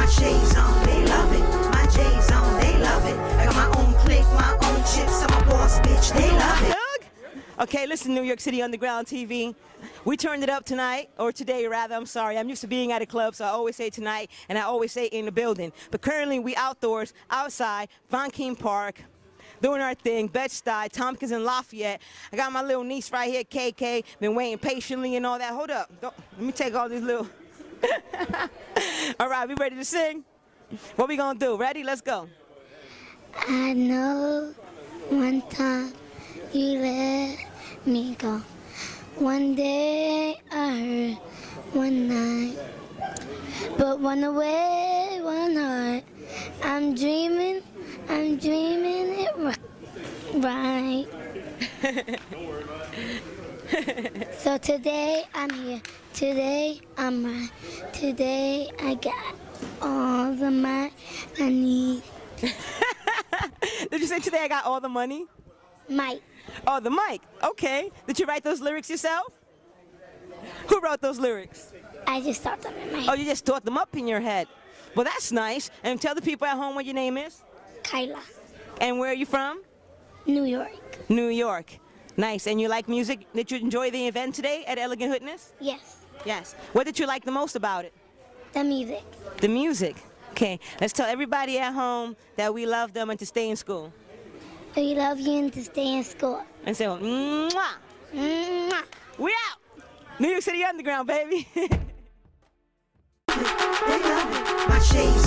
my shades on, they love it. My J's on, they love it. I got my own clique, my own chips, I'm a boss bitch, they love it. Okay, listen, New York City Underground TV. We turned it up tonight, or today rather, I'm sorry. I'm used to being at a club, so I always say tonight, and I always say in the building. But currently, we outdoors, outside, Von Keene Park, doing our thing, Bed-Stuy, Tompkins, and Lafayette. I got my little niece right here, KK, been waiting patiently and all that. Hold up, let me take all these little... All right, we ready to sing? What we gonna do? Ready? Let's go. I know one time you let me go. One day I heard one night, but one away, one heart. I'm dreaming it right. So today I'm here, today I'm right. Today I got all the money I need. Did you say today I got all the money? Mike. Oh, the mic. Okay. Did you write those lyrics yourself? Who wrote those lyrics? I just thought them in my head. Oh, you just thought them up in your head. Well, that's nice. And tell the people at home what your name is. Kyla. And where are you from? New York. New York. Nice. And you like music? Did you enjoy the event today at Elegant Hoodness? Yes. Yes. What did you like the most about it? The music. The music. Okay. Let's tell everybody at home that we love them and to stay in school. We love you and to stay in school. And say, mwah. Mwah. We out. New York City Underground, baby. They love it. My shades